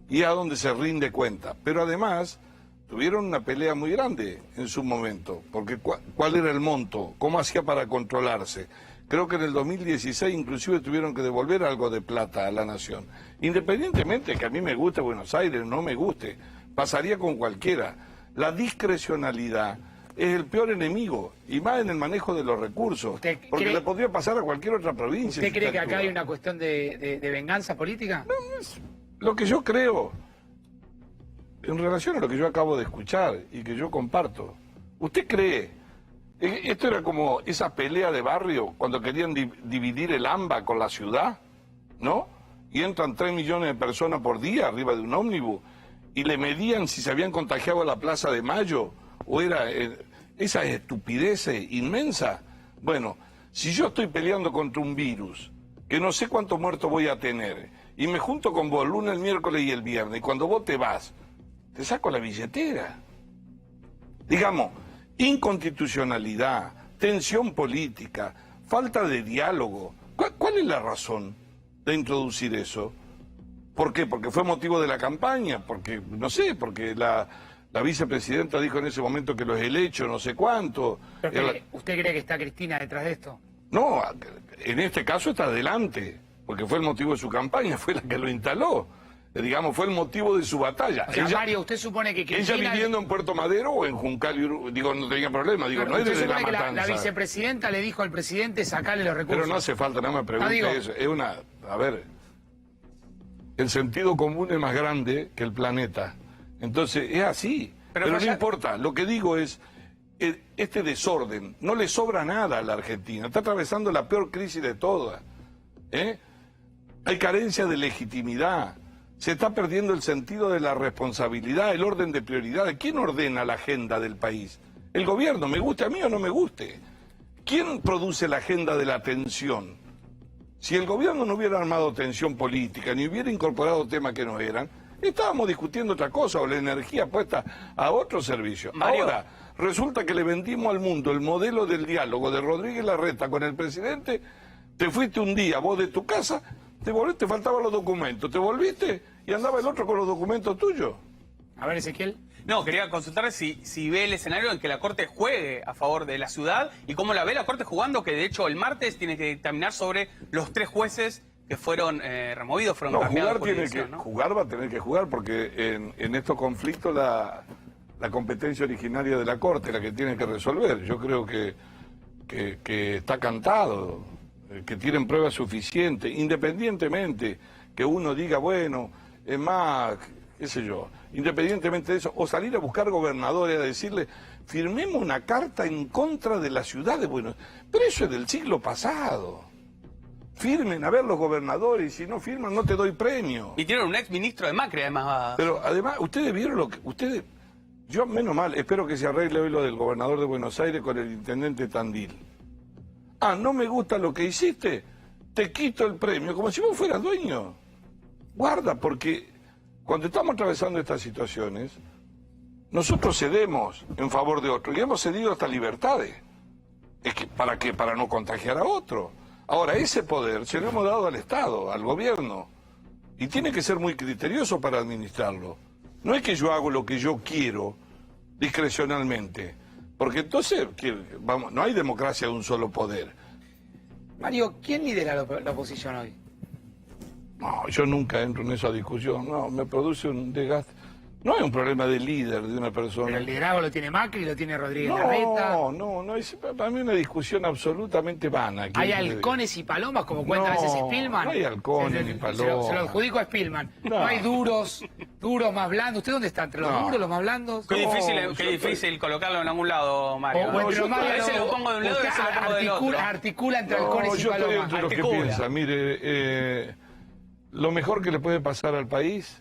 y a donde se rinde cuenta. Pero además tuvieron una pelea muy grande en su momento, porque ¿cuál era el monto? ¿Cómo hacía para controlarse? Creo que en el 2016 inclusive tuvieron que devolver algo de plata a la nación. Independientemente de que a mí me guste Buenos Aires, no me guste, pasaría con cualquiera. La discrecionalidad es el peor enemigo, y más en el manejo de los recursos, porque le podría pasar a cualquier otra provincia. ¿Usted cree que acá hay una cuestión de venganza política? No, es lo que yo creo, en relación a lo que yo acabo de escuchar y que yo comparto. ¿Usted cree? Esto era como esa pelea de barrio cuando querían dividir el AMBA con la ciudad, ¿no? Y entran 3 millones de personas por día arriba de un ómnibus y le medían si se habían contagiado a la Plaza de Mayo o era esa estupidez inmensa. Bueno, si yo estoy peleando contra un virus que no sé cuántos muertos voy a tener y me junto con vos el lunes, el miércoles y el viernes, y cuando vos te vas, te saco la billetera. Digamos, inconstitucionalidad, tensión política, falta de diálogo. ¿Cuál es la razón de introducir eso? ¿Por qué? Porque fue motivo de la campaña, porque, no sé, porque la vicepresidenta dijo en ese momento que los helechos, no sé cuánto. ¿Usted cree que está Cristina detrás de esto? No, en este caso está adelante, porque fue el motivo de su campaña, fue la que lo instaló. Digamos, fue el motivo de su batalla. O sea, Mario, ¿usted supone que Cristina... Ella viviendo en Puerto Madero o en Juncal, digo, no tenía problema, digo, no es desde La Matanza. La vicepresidenta le dijo al presidente sacarle los recursos. Pero no hace falta, no me pregunte eso. Es una... A ver, el sentido común es más grande que el planeta. Entonces, es así. Pero no importa. Lo que digo es, este desorden, no le sobra nada a la Argentina. Está atravesando la peor crisis de todas. Hay carencia de legitimidad. Se está perdiendo el sentido de la responsabilidad, el orden de prioridades. ¿Quién ordena la agenda del país? El gobierno, me guste a mí o no me guste. ¿Quién produce la agenda de la tensión? Si el gobierno no hubiera armado tensión política, ni hubiera incorporado temas que no eran, estábamos discutiendo otra cosa, o la energía puesta a otro servicio. Mario. Ahora, resulta que le vendimos al mundo el modelo del diálogo de Rodríguez Larreta con el presidente. Te fuiste un día vos de tu casa, te volviste, te faltaban los documentos, te volviste y andaba el otro con los documentos tuyos. A ver, Ezequiel. No, quería consultar si ve el escenario en que la Corte juegue a favor de la ciudad y cómo la ve la Corte jugando, que de hecho el martes tiene que dictaminar sobre los 3 jueces que fueron removidos, fueron cambiados por elección, ¿no? Jugar va a tener que jugar porque en estos conflictos la competencia originaria de la Corte es la que tiene que resolver. Yo creo que está cantado, que tienen pruebas suficientes, independientemente que uno diga, bueno, es más, qué sé yo, independientemente de eso, o salir a buscar gobernadores a decirle, firmemos una carta en contra de la ciudad de Buenos Aires. Pero eso es del siglo pasado. Firmen a ver los gobernadores, y si no firman no te doy premio. Y tienen un ex ministro de Macri, además. Pero además, ustedes vieron lo que... Yo, menos mal, espero que se arregle hoy lo del gobernador de Buenos Aires con el intendente Tandil. Ah, no me gusta lo que hiciste, te quito el premio, como si vos fueras dueño. Guarda, porque cuando estamos atravesando estas situaciones, nosotros cedemos en favor de otro y hemos cedido hasta libertades. Es que, ¿para qué? Para no contagiar a otro. Ahora, ese poder se lo hemos dado al Estado, al gobierno, y tiene que ser muy criterioso para administrarlo. No es que yo hago lo que yo quiero discrecionalmente, porque entonces vamos, no hay democracia de un solo poder. Mario, ¿quién lidera la oposición hoy? No, yo nunca entro en esa discusión, no, me produce un desgaste. No es un problema de líder de una persona. Pero el liderazgo lo tiene Macri, lo tiene Rodríguez Larreta. No, es para mí una discusión absolutamente vana. ¿Hay halcones y palomas, como cuenta a veces Spillman? No hay halcones ni palomas. Se lo adjudico a Spillman. No hay duros más blandos. ¿Usted dónde está? ¿Entre los duros, los más blandos? Qué difícil colocarlo en algún lado, Mario. O entre los más a veces lo pongo de un lado y a veces lo pongo del otro. Articula entre halcones y palomas. Yo estoy entre los que piensan. Mire, lo mejor que le puede pasar al país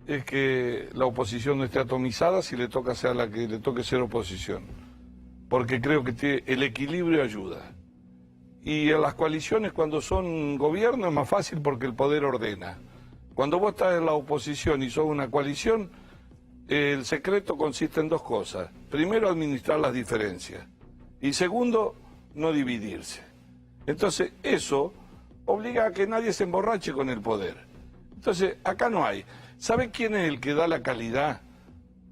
es que la oposición no esté atomizada si le toca ser la que le toque ser oposición. Porque creo que el equilibrio ayuda. Y en las coaliciones, cuando son gobierno, es más fácil porque el poder ordena. Cuando vos estás en la oposición y sos una coalición, el secreto consiste en dos cosas. Primero, administrar las diferencias. Y segundo, no dividirse. Entonces, eso obliga a que nadie se emborrache con el poder. Entonces, acá no hay. ¿Sabe quién es el que da la calidad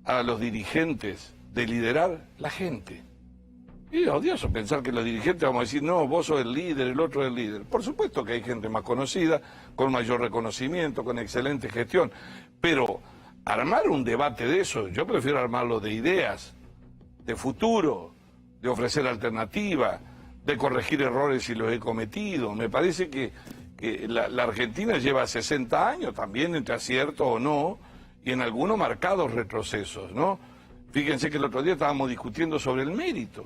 a los dirigentes de liderar? La gente. Y es odioso pensar que los dirigentes vamos a decir, no, vos sos el líder, el otro es el líder. Por supuesto que hay gente más conocida, con mayor reconocimiento, con excelente gestión. Pero armar un debate de eso, yo prefiero armarlo de ideas, de futuro, de ofrecer alternativas, de corregir errores si los he cometido. Me parece que la Argentina lleva 60 años también entre aciertos o no, y en algunos marcados retrocesos, ¿no? Fíjense que el otro día estábamos discutiendo sobre el mérito.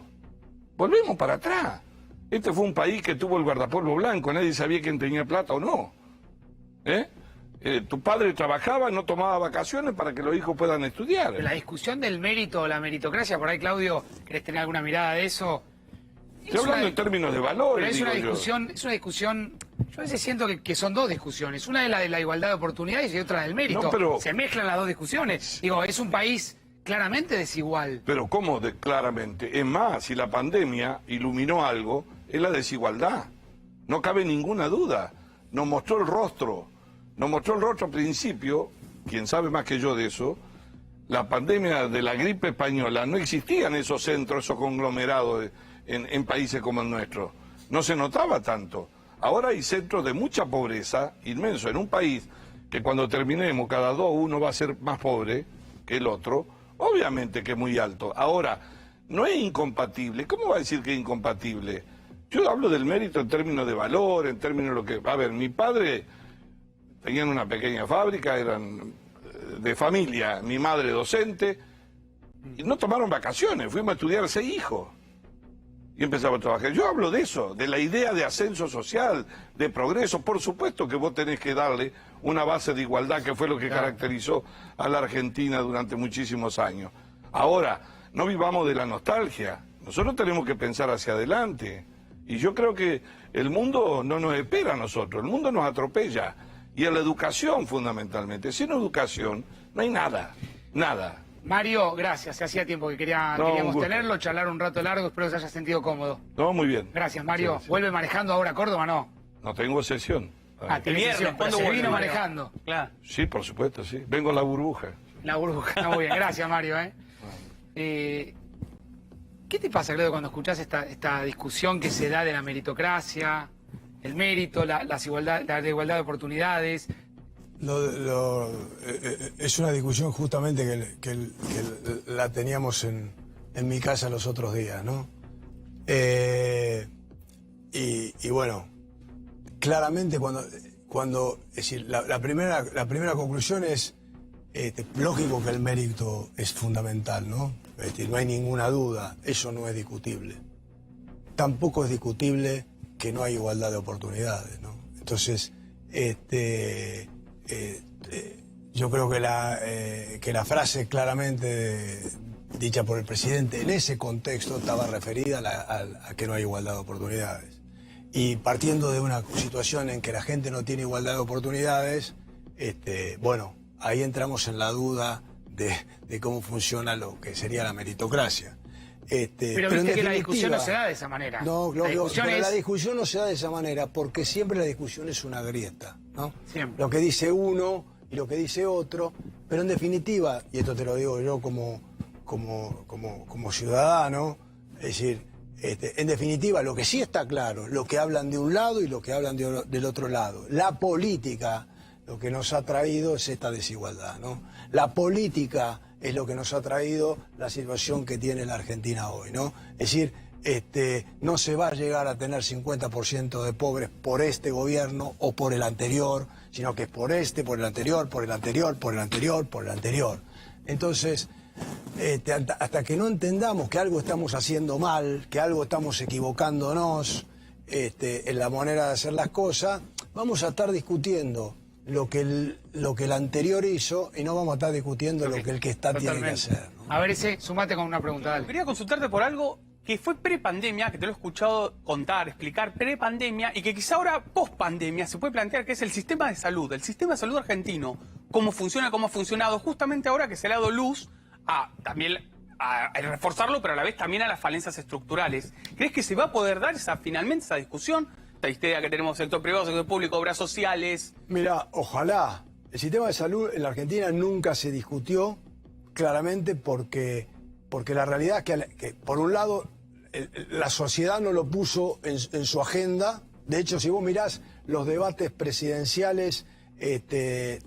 Volvemos para atrás. Este fue un país que tuvo el guardapolvo blanco, nadie sabía quién tenía plata o no. Tu padre trabajaba, no tomaba vacaciones para que los hijos puedan estudiar. La discusión del mérito o la meritocracia, por ahí, Claudio, ¿querés tener alguna mirada de eso? Estoy hablando en términos de valores, pero es una discusión, yo a veces siento que son dos discusiones. Una es la de la igualdad de oportunidades y otra del mérito. No, pero se mezclan las dos discusiones. Digo, es un país claramente desigual. Pero ¿cómo claramente? Es más, si la pandemia iluminó algo, es la desigualdad. No cabe ninguna duda. Nos mostró el rostro. Nos mostró el rostro al principio, quien sabe más que yo de eso, la pandemia de la gripe española, no existían esos centros, esos conglomerados en países como el nuestro. No se notaba tanto. Ahora hay centros de mucha pobreza, inmenso, en un país que cuando terminemos cada 2 uno va a ser más pobre que el otro, obviamente que es muy alto. Ahora, no es incompatible. ¿Cómo va a decir que es incompatible? Yo hablo del mérito en términos de valor, en términos de lo que... A ver, mi padre tenían una pequeña fábrica, eran de familia, mi madre docente, y no tomaron vacaciones, fuimos a estudiar 6 hijos. Y empezamos a trabajar. Yo hablo de eso, de la idea de ascenso social, de progreso. Por supuesto que vos tenés que darle una base de igualdad, que fue lo que caracterizó a la Argentina durante muchísimos años. Ahora, no vivamos de la nostalgia. Nosotros tenemos que pensar hacia adelante. Y yo creo que el mundo no nos espera a nosotros, el mundo nos atropella. Y en la educación, fundamentalmente. Sin educación no hay nada, nada. Mario, gracias. Hacía tiempo que queríamos tenerlo, charlar un rato largo, espero que se haya sentido cómodo. No, muy bien. Gracias, Mario. Sí. ¿Vuelve manejando ahora a Córdoba, no? No tengo sesión. Tiene sesión, pero se vino manejando. Claro. Sí, por supuesto, sí. Vengo a la burbuja. La burbuja, está muy bien. Gracias, Mario. ¿Qué te pasa, Claudio, cuando escuchás esta discusión que se da de la meritocracia, el mérito, la igualdad de oportunidades? Es una discusión justamente que la teníamos en mi casa los otros días, ¿no? Y bueno, claramente cuando es decir, la primera conclusión es lógico que el mérito es fundamental, ¿no? Es decir, no hay ninguna duda, eso no es discutible. Tampoco es discutible que no hay igualdad de oportunidades, ¿no? Entonces, yo creo que la frase claramente dicha por el presidente en ese contexto estaba referida a que no hay igualdad de oportunidades. Y partiendo de una situación en que la gente no tiene igualdad de oportunidades, bueno, ahí entramos en la duda de cómo funciona lo que sería la meritocracia. Pero viste que la discusión no se da de esa manera. No, la discusión no se da de esa manera porque siempre la discusión es una grieta, ¿no? Siempre. Lo que dice uno y lo que dice otro, pero en definitiva, y esto te lo digo yo como ciudadano, es decir, en definitiva lo que sí está claro, lo que hablan de un lado y lo que hablan del otro lado. La política lo que nos ha traído es esta desigualdad, ¿no? La política es lo que nos ha traído la situación que tiene la Argentina hoy, ¿no? Es decir, no se va a llegar a tener 50% de pobres por este gobierno o por el anterior, sino que es por el anterior, por el anterior, por el anterior, por el anterior. Entonces, hasta que no entendamos que algo estamos haciendo mal, que algo estamos equivocándonos en la manera de hacer las cosas, vamos a estar discutiendo lo que el anterior hizo y no vamos a estar discutiendo lo que el que está tiene que hacer, ¿no? A ver, sumate con una pregunta, dale. Quería consultarte por algo que fue prepandemia, que te lo he escuchado contar, explicar, prepandemia, y que quizá ahora pospandemia se puede plantear que es el sistema de salud argentino, cómo funciona, cómo ha funcionado, justamente ahora que se le ha dado luz también a reforzarlo, pero a la vez también a las falencias estructurales. ¿Crees que se va a poder dar finalmente esa discusión? Esta idea que tenemos sector privado, sector público, obras sociales. Mira, ojalá. El sistema de salud en la Argentina nunca se discutió claramente porque la realidad es que por un lado, la sociedad no lo puso en su agenda. De hecho, si vos mirás los debates presidenciales,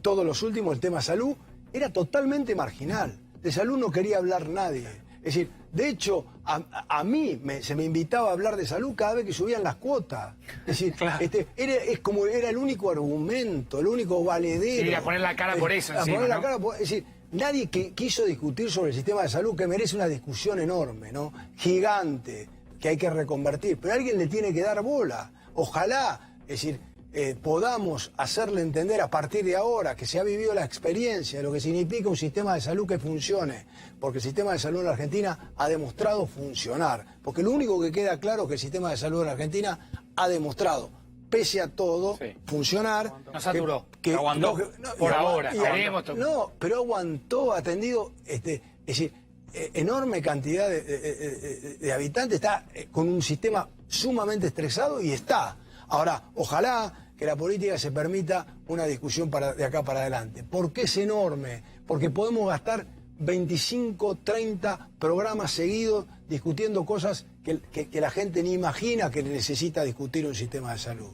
todos los últimos, el tema de salud era totalmente marginal. De salud no quería hablar nadie. Es decir, de hecho, a mí se me invitaba a hablar de salud cada vez que subían las cuotas. Es decir, claro. era el único argumento, el único valedero. Sí, a poner la cara por eso. A Encima, poner la ¿no? cara es decir, nadie quiso discutir sobre el sistema de salud, que merece una discusión enorme, ¿no? Gigante, que hay que reconvertir. Pero alguien le tiene que dar bola. Ojalá, es decir, podamos hacerle entender a partir de ahora que se ha vivido la experiencia de lo que significa un sistema de salud que funcione, porque el sistema de salud en la Argentina ha demostrado funcionar, porque lo único que queda claro es que el sistema de salud en la Argentina ha demostrado, pese a todo, funcionar. No saturó, aguantó. Por ahora, no, pero aguantó, atendido, es decir, enorme cantidad de habitantes, está con un sistema sumamente estresado y está. Ahora, ojalá que la política se permita una discusión de acá para adelante. ¿Por qué es enorme? Porque podemos gastar 25, 30 programas seguidos discutiendo cosas que la gente ni imagina que necesita discutir un sistema de salud.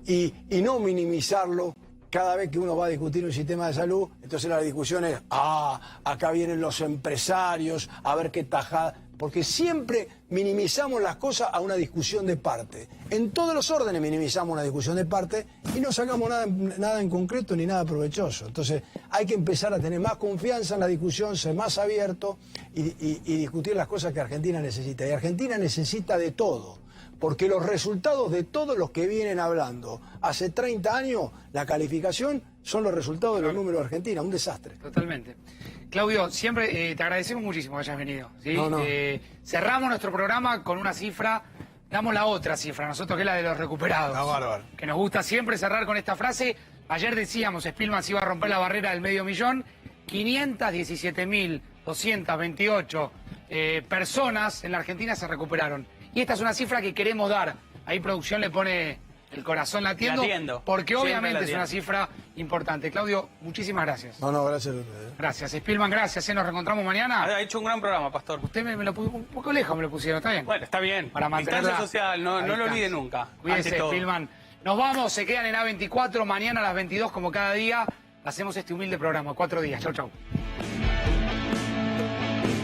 Y no minimizarlo cada vez que uno va a discutir un sistema de salud. Entonces la discusión es, acá vienen los empresarios, a ver qué tajada. Porque siempre minimizamos las cosas a una discusión de parte. En todos los órdenes minimizamos una discusión de parte y no sacamos nada en concreto ni nada provechoso. Entonces hay que empezar a tener más confianza en la discusión, ser más abierto y discutir las cosas que Argentina necesita. Y Argentina necesita de todo. Porque los resultados de todos los que vienen hablando hace 30 años, la calificación, son los resultados de los números de Argentina. Un desastre. Totalmente. Claudio, siempre te agradecemos muchísimo que hayas venido. ¿Sí? No. Cerramos nuestro programa con una cifra, damos la otra cifra, nosotros que es la de los recuperados. Bárbaro. Que nos gusta siempre cerrar con esta frase. Ayer decíamos, Spillman se iba a romper la barrera del 500.000. 517.228 personas en la Argentina se recuperaron. Y esta es una cifra que queremos dar. Ahí producción le pone el corazón latiendo. Porque obviamente es una cifra importante. Claudio, muchísimas gracias. No, gracias a ustedes. Gracias. Spillman, gracias. Nos reencontramos mañana. Ha hecho un gran programa, Pastor. Usted me lo puso un poco lejos, me lo pusieron, ¿está bien? Bueno, está bien. Para mantener distancia social, no lo olvide nunca. Cuídese, Spillman. Nos vamos, se quedan en A24. Mañana a las 22, como cada día, hacemos este humilde programa. 4 días. Chau, chau.